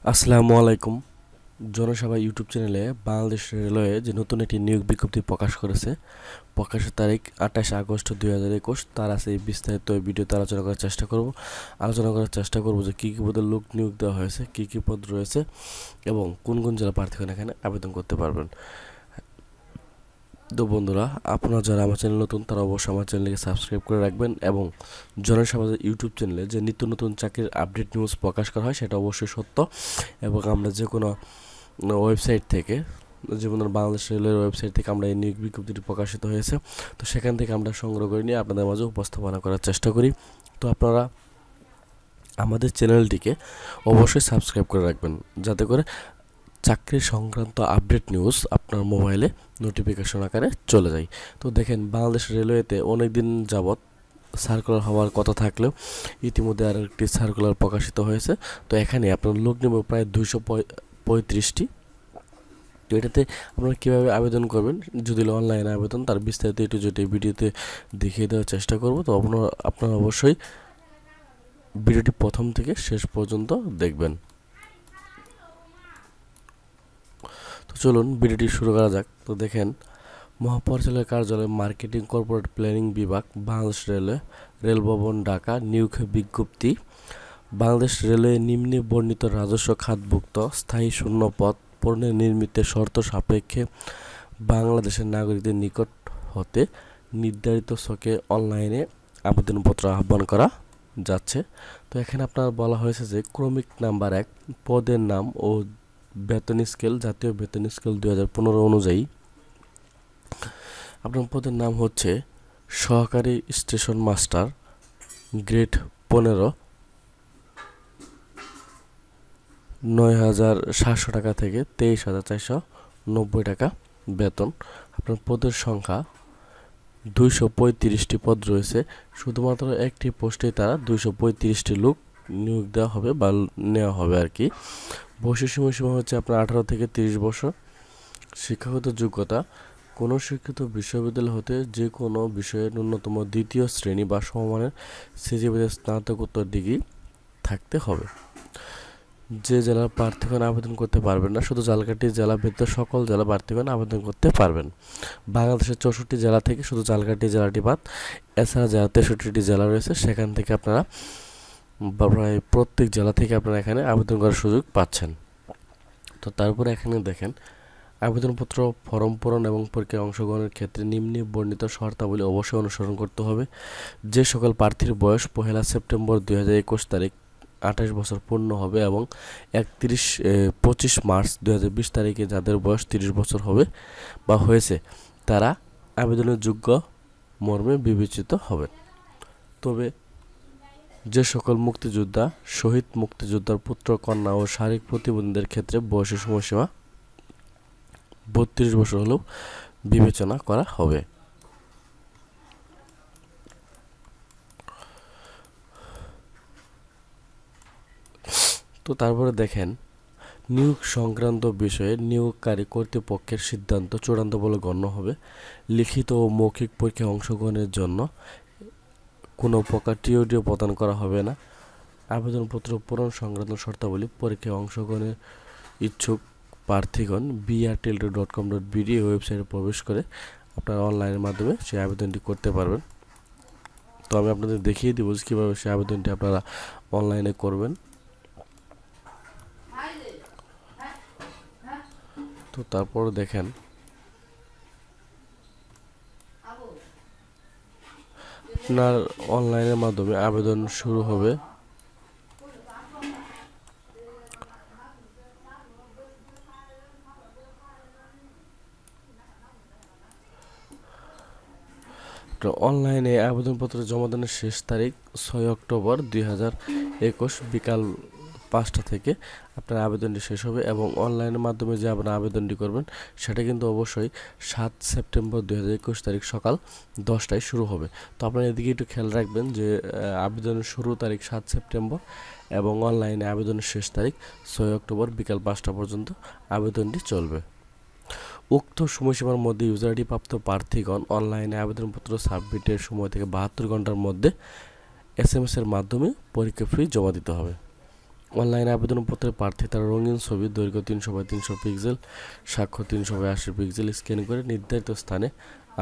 আসসালামু আলাইকুম। জনসভা ইউটিউব চ্যানেলে বাংলাদেশ রেলওয়ে যে নতুন একটি নিয়োগ বিজ্ঞপ্তি প্রকাশ করেছে, প্রকাশের তারিখ 28 আগস্ট 2021। তার আছে এই বিস্তারিত ভিডিওতে আলোচনা করার চেষ্টা করব যে কী কী পদে লোক নিয়োগ দেওয়া হয়েছে, কী কী পদ রয়েছে এবং কোন কোন জেলা প্রার্থীগণ এখানে আবেদন করতে পারবেন। তো বন্ধুরা, আপনারা যারা আমার চ্যানেল নতুন তারা অবশ্যই আমার চ্যানেলকে সাবস্ক্রাইব করে রাখবেন এবং জনসভা ইউটিউব চ্যানেলে যে নিত্য নতুন চাকরির আপডেট নিউজ প্রকাশ করা হয় সেটা অবশ্যই সত্য। এবং আমরা যে কোনো ওয়েবসাইট থেকে, যেমন বাংলাদেশ রেলের ওয়েবসাইট থেকে আমরা এই নিয়োগ বিজ্ঞপ্তিটি প্রকাশিত হয়েছে, তো সেখান থেকে আমরা সংগ্রহ করে নিয়ে আপনাদের মাঝে উপস্থাপনা করার চেষ্টা করি। তো আপনারা আমাদের চ্যানেলটিকে অবশ্যই সাবস্ক্রাইব করে রাখবেন, যাতে করে চাকরি সংক্রান্ত আপডেট নিউজ আপনার মোবাইলে নোটিফিকেশন আকারে চলে যায়। তো দেখেন, বাংলাদেশ রেলওয়েতে অনেক দিন যাবৎ সার্কুলার হওয়ার কথা থাকলেও ইতিমধ্যে আর একটি সার্কুলার প্রকাশিত হয়েছে। তো এখানে আপনার লোক নেব প্রায় 235টি। তো এটাতে আপনারা কীভাবে আবেদন করবেন, যদি অনলাইনে আবেদন, তার বিস্তারিত একটু যেটি ভিডিওতে দেখিয়ে দেওয়ার চেষ্টা করব। তো আপনারা অবশ্যই ভিডিওটি প্রথম থেকে শেষ পর্যন্ত দেখবেন। তো চলুন ভিডিওটি শুরু করা যাক। তো দেখেন, মহাপরিচালকের কার্যালয়, মার্কেটিং, কর্পোরেট প্ল্যানিং বিভাগ, বাংলাদেশ রেলওয়ে, রেলভবন, ঢাকা। নিয়োগ বিজ্ঞপ্তি: বাংলাদেশ রেলওয়ে নিম্নে বর্ণিত রাজস্ব খাতভুক্ত স্থায়ী শূন্য পদ পূরণে নির্মিত শর্ত সাপেক্ষে বাংলাদেশের নাগরিকদের নিকট হতে নির্ধারিত ছকে অনলাইনে আবেদনপত্র আহ্বান করা যাচ্ছে। তো এখানে আপনার বলা হয়েছে যে ক্রমিক নাম্বার 1, পদের নাম ও বেতন স্কেল, জাতীয় বেতন স্কেল 2015 অনুযায়ী আপনার পদের নাম হচ্ছে সহকারী স্টেশন মাস্টার, গ্রেড 15, 9,700 টাকা থেকে 23,490 টাকা বেতন। আপনার পদের সংখ্যা 235টি পদ রয়েছে। শুধুমাত্র একটি পোস্টেই তারা 235টি লোক নিয়োগ দেওয়া হবে বা নেওয়া হবে আর কি। বয়সের সময়সীমা হচ্ছে আপনার 18 থেকে 30 বছর। শিক্ষাগত যোগ্যতা: কোনো শিক্ষিত বিশ্ববিদ্যালয় হতে যে কোনো বিষয়ে ন্যূনতম দ্বিতীয় শ্রেণী বা সমমানের সিজিপিএ স্নাতকোত্তর ডিগ্রি থাকতে হবে। যে জেলার প্রার্থীগণ আবেদন করতে পারবেন না, শুধু ঝালকাঠি জেলা ব্যতীত সকল জেলা প্রার্থীগণ আবেদন করতে পারবেন। বাংলাদেশের 64টি জেলা থেকে শুধু ঝালকাঠি জেলাটি বাদ, এছাড়া যারা 63টি জেলা রয়েছে সেখান থেকে আপনারা প্রায় প্রত্যেক জেলা থেকে আপনারা এখানে আবেদন করার সুযোগ পাচ্ছেন। তো তারপরে এখানে দেখেন, আবেদনপত্র ফর্ম পূরণ এবং পরীক্ষায় অংশগ্রহণের ক্ষেত্রে নিম্নে বর্ণিত শর্তাবলী অবশ্যই অনুসরণ করতে হবে। যে সকল প্রার্থীর বয়স 1 সেপ্টেম্বর 2021 তারিখ 28 বছর পূর্ণ হবে এবং 25 মার্চ 2020 তারিখে যাদের বয়স 30 বছর হবে বা হয়েছে, তারা আবেদনের যোগ্য মর্মে বিবেচিত হবেন। তবে যে সকল মুক্তিযোদ্ধা, শহীদ মুক্তিযোদ্ধার পুত্র, কন্যা ও শারীরিক প্রতিবন্ধীদের ক্ষেত্রে বয়সের সময়সীমা 32 বছর হলেও বিবেচনা করা হবে। তো তারপরে দেখেন, নিয়োগ সংক্রান্ত বিষয়ে নিয়োগকারী কর্তৃপক্ষের সিদ্ধান্ত চূড়ান্ত বলে গণ্য হবে। লিখিত ও মৌখিক পরীক্ষায় অংশগ্রহণের জন্য কোনো প্রকার টিওডিও প্রদান করা হবে না। আবেদনপত্র পূরণ সংক্রান্ত শর্তাবলী: পরীক্ষায় অংশগ্রহণের ইচ্ছুক প্রার্থীগণ brtlto.com.bd ওয়েবসাইটে প্রবেশ করে আপনারা অনলাইনের মাধ্যমে সেই আবেদনটি করতে পারবেন। তো আমি আপনাদের দেখিয়ে দিব কীভাবে সেই আবেদনটি আপনারা অনলাইনে করবেন। তো তারপর দেখেন, আপনার অনলাইনের মাধ্যমে আবেদন শুরু হবে অনলাইনে আবেদনপত্র জমা দানের শেষ তারিখ 6 অক্টোবর 2021 বিকাল 5টা থেকে আপনার আবেদনটি শেষ হবে এবং অনলাইনের মাধ্যমে যে আপনারা আবেদনটি করবেন সেটা কিন্তু অবশ্যই 7 সেপ্টেম্বর 2021 তারিখ সকাল 10টায় শুরু হবে। তো আপনারা এদিকে একটু খেয়াল রাখবেন যে আবেদনের শুরু তারিখ 7 সেপ্টেম্বর এবং অনলাইনে আবেদনের শেষ তারিখ 6 অক্টোবর বিকাল 5টা পর্যন্ত আবেদনটি চলবে। উক্ত সময়সীমার মধ্যে ইউজার আইডি প্রাপ্ত প্রার্থীগণ অনলাইনে আবেদনপত্র সাবমিটের সময় থেকে 72 ঘন্টার মধ্যে SMS এর মাধ্যমে পরীক্ষা ফি জমা দিতে হবে। অনলাইনে আবেদনপত্রে প্রার্থী তার রঙিন ছবি দৈর্ঘ্য 300x300 পিক্সেল, স্বাক্ষর 300x80 পিক্সেল স্ক্যান করে নির্ধারিত স্থানে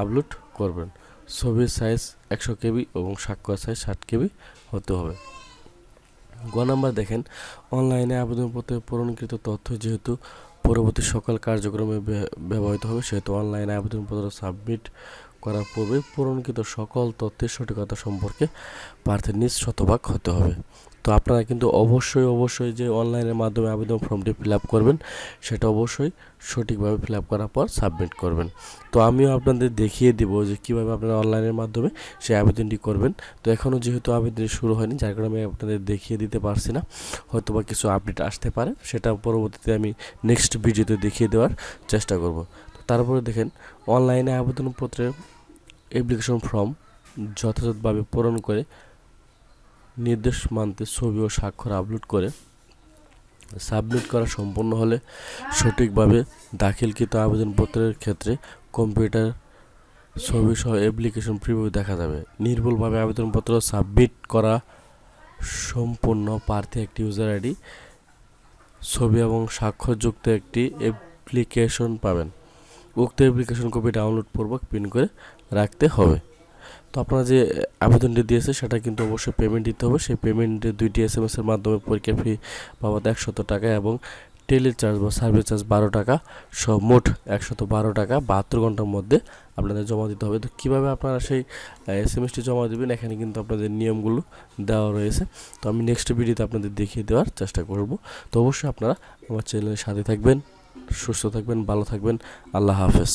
আপলোড করবেন। ছবির সাইজ 100 কেবি এবং স্বাক্ষর সাইজ 60 কেবি হতে হবে। গ নাম্বার দেখেন, অনলাইনে আবেদনপত্রে পূরণকৃত তথ্য যেহেতু পরবর্তী সকল কার্যক্রমে ব্যবহৃত হবে, সেহেতু অনলাইনে আবেদনপত্র সাবমিট করার পূর্বে পূরণকৃত সকল তথ্যের সঠিকতা সম্পর্কে প্রার্থীর নিজ শতভাগ হতে হবে। তো আপনারা কিন্তু অবশ্যই যে অনলাইনের মাধ্যমে আবেদন ফর্মটি ফিল আপ করবেন, সেটা অবশ্যই সঠিকভাবে ফিল আপ করার পর সাবমিট করবেন। তো আমিও আপনাদের দেখিয়ে দিব যে কীভাবে আপনারা অনলাইনের মাধ্যমে সেই আবেদনটি করবেন। তো এখনও যেহেতু আবেদনটি শুরু হয়নি, যার কারণে আমি আপনাদের দেখিয়ে দিতে পারছি না। হয়তো বা কিছু আপডেট আসতে পারে, সেটা পরবর্তীতে আমি নেক্সট ভিডিওতে দেখিয়ে দেওয়ার চেষ্টা করব। তো তারপরে দেখেন, অনলাইনে আবেদনপত্রের অ্যাপ্লিকেশন ফর্ম যথাযথভাবে পূরণ করে নির্দেশ মানতে ছবি ও স্বাক্ষর আপলোড করে সাবমিট করা সম্পন্ন হলে সঠিকভাবে দাখিলকৃত আবেদনপত্রের ক্ষেত্রে কম্পিউটার ছবি সহ অ্যাপ্লিকেশন প্রিভিউ দেখা যাবে। নির্ভুলভাবে আবেদনপত্র সাবমিট করা সম্পূর্ণ প্রার্থী একটি ইউজার আইডি, ছবি এবং স্বাক্ষরযুক্ত একটি অ্যাপ্লিকেশন পাবেন। উক্ত অ্যাপ্লিকেশন কপি ডাউনলোড পূর্বক প্রিন্ট করে রাখতে হবে। তো আপনারা যে আবেদনটি দিয়েছে সেটা কিন্তু অবশ্যই পেমেন্ট দিতে হবে। সেই পেমেন্টে 2টি SMS এর মাধ্যমে পরীক্ষা ফি বাবদ 100 টাকা এবং টেলি চার্জ বা সার্ভিস চার্জ 12 টাকা, সব মোট 112 টাকা 72 ঘন্টার মধ্যে আপনাদের জমা দিতে হবে। তো কীভাবে আপনারা সেই SMSটি জমা দেবেন, এখানে কিন্তু আপনাদের নিয়মগুলো দেওয়া রয়েছে। তো আমি নেক্সট ভিডিওতে আপনাদের দেখিয়ে দেওয়ার চেষ্টা করব। তো অবশ্যই আপনারা আমার চ্যানেলের সাথে থাকবেন, সুস্থ থাকবেন, ভালো থাকবেন। আল্লাহ হাফেজ।